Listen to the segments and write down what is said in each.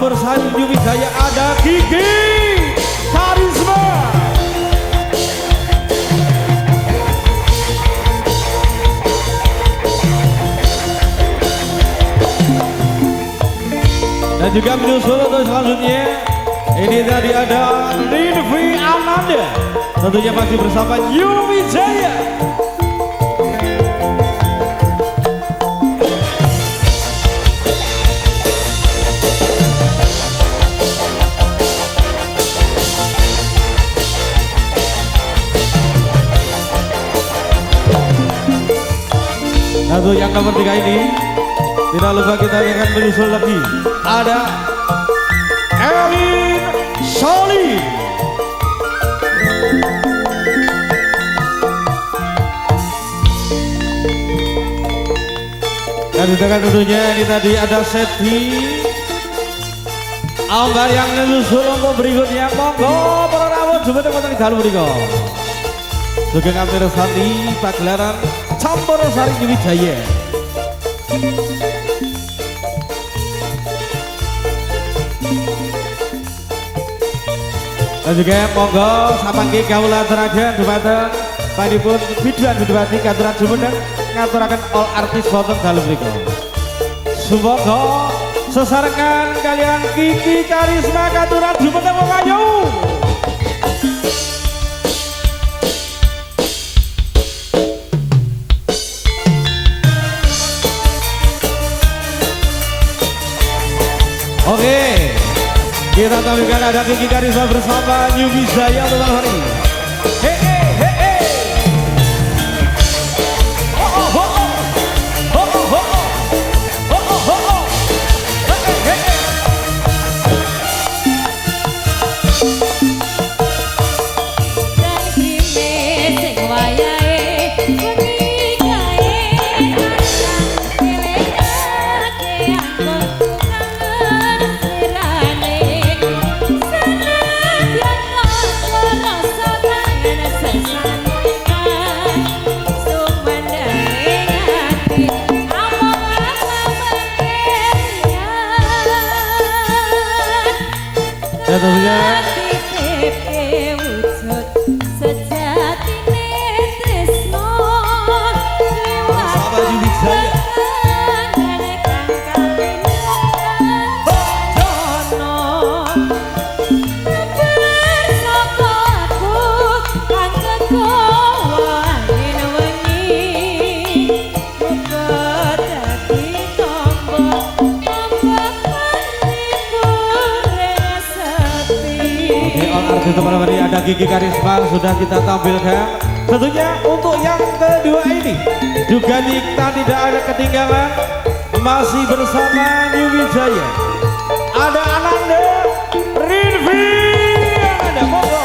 Bersaing Yumi Jaya ada Kiki Karisma. Dan juga menyusul untuk selanjutnya ini tadi ada Rinvi Ananda, tentunya masih bersama Yumi Jaya. Satu yang nomor 3 ini tidak lupa kita akan menyusul lagi ada Elin Soli. Dan juga tentunya ini tadi ada Seti Ambar yang menyusul untuk berikutnya. Monggo para rawuh jumlah di dalam berikut. Sugeng Amir Sandi pagelaran Campur Sari Wijaya. Dan juga monggo samangke kawula aturaken dumateng panipun biduan biduwati katuran jumeneng ngaturaken all artis wonten dalem mriku. Sumangga sesarengan kalian Kiki Karisma katuran jumeneng wong ayu. Oke, kita tampilkan ada Kiki Karisma bersama Yumi Jaya untuk malam hari ini. Dan tentunya bersama Yumi Jaya. Untuk malam hari ada Kiki Karisma sudah kita tampilkan. Tentunya untuk yang kedua ini juga kita tidak ada ketinggalan, masih bersama Yumi Jaya. Ada Ananda Rinvi Ananda, monggo.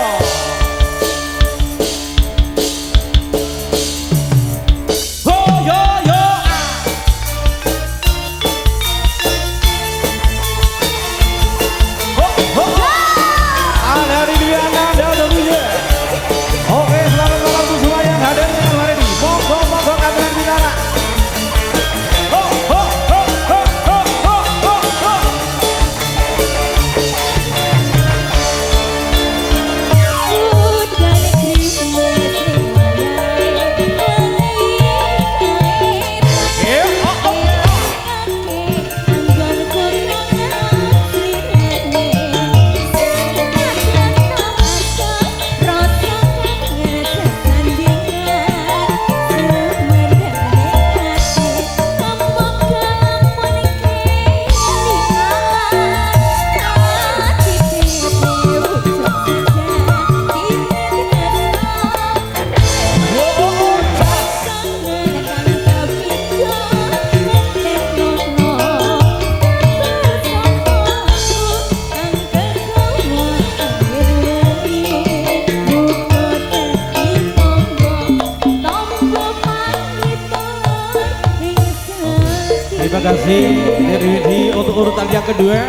Terima kasih dari untuk urutan yang kedua.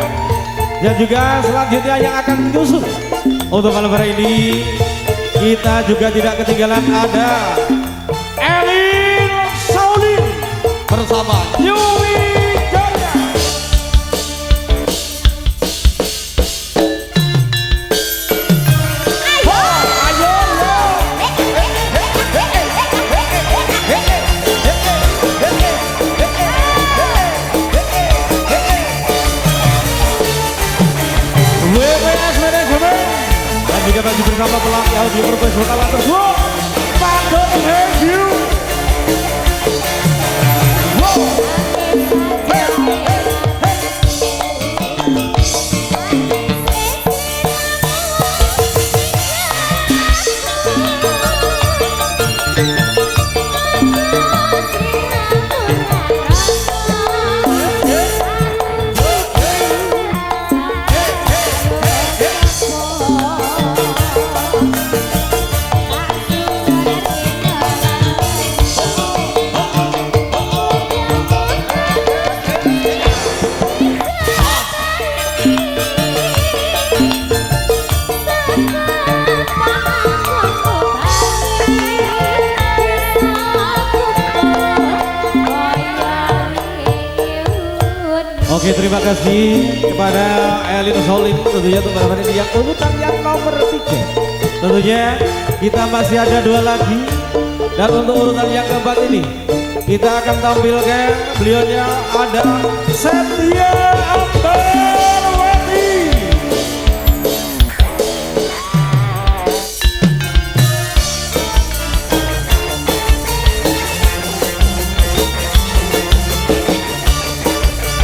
Dan juga selanjutnya yang akan menyusul untuk malam hari ini kita juga tidak ketinggalan ada Elin Soli bersama Yumi Jaya. kita masih bersama pelatih audio profesional tersebut Pando Review. Oke, terima kasih kepada Elin Solim tentunya untuk pada ini yang urutan yang nomor 3. Tentunya kita masih ada 2 lagi dan untuk urutan yang keempat ini kita akan tampilkan beliaunya ada Setia Ambarwati.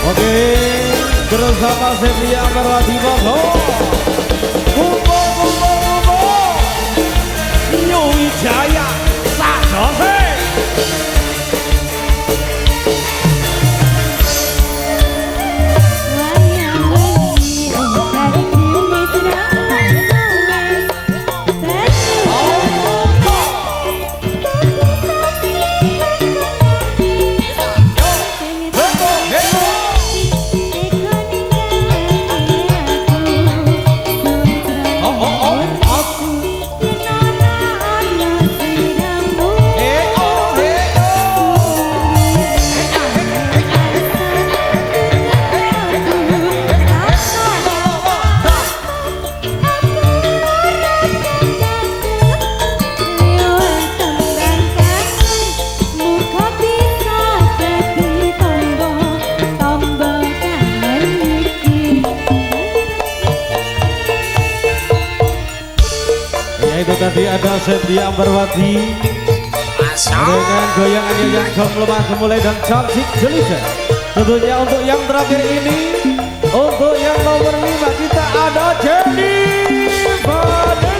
Oke, bersama Setia Ambarwati Bogor, Kumpo New Wijaya Sajose. Itu tadi ada Setia Ambarwati dengan goyangannya yang lemah gemulai dan cantik jelita. Tentunya untuk yang terakhir ini, untuk yang nomor 5 kita ada Jenny Vanessa.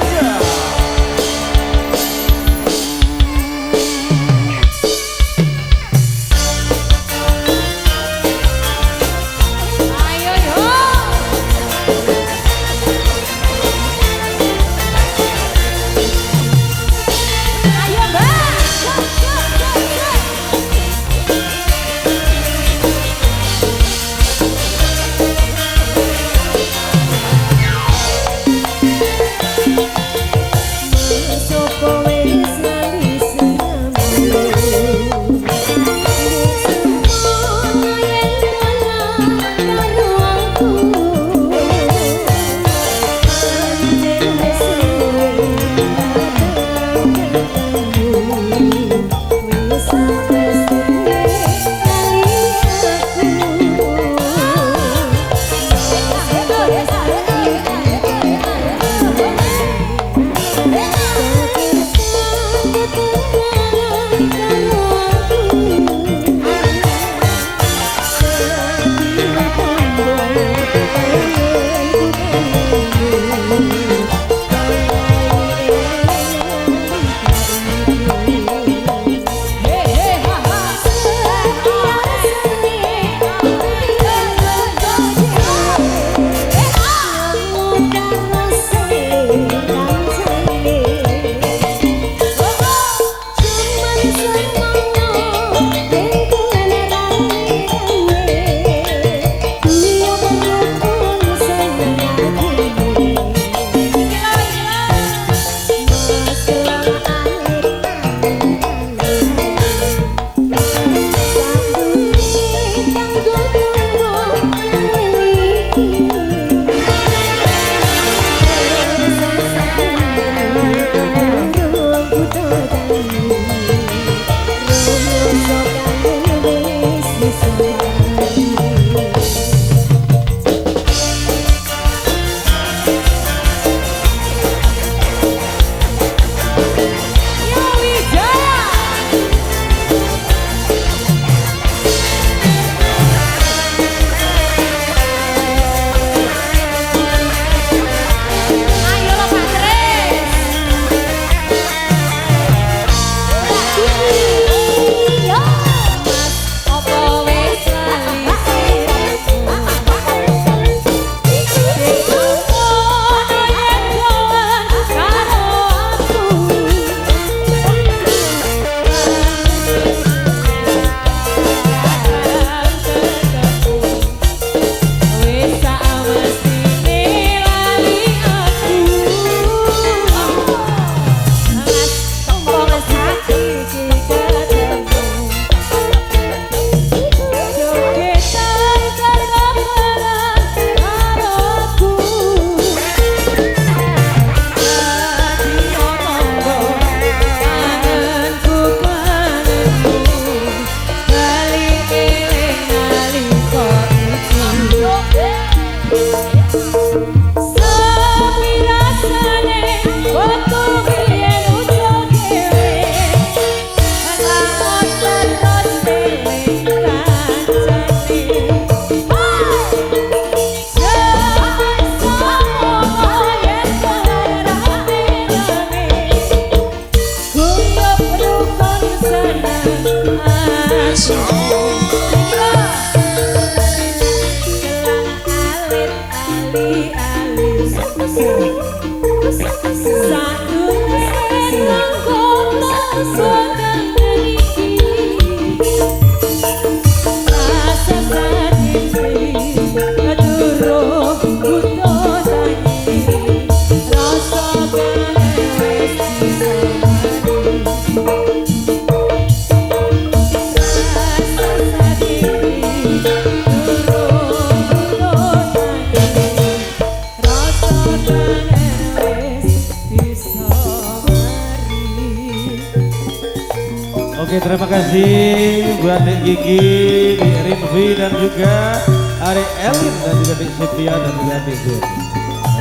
Oke, terima kasih buat Nek Gigi, Nek Rinvi dan juga Ari Elin dan juga Nek Sepia dan juga Nek Zul.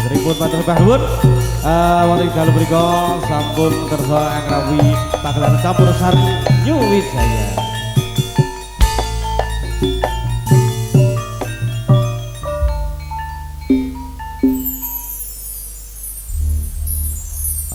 Teripun matur nuwun. Wonten dalu mriku sampun kersa angrawi pagelaran campur sari New Wijaya.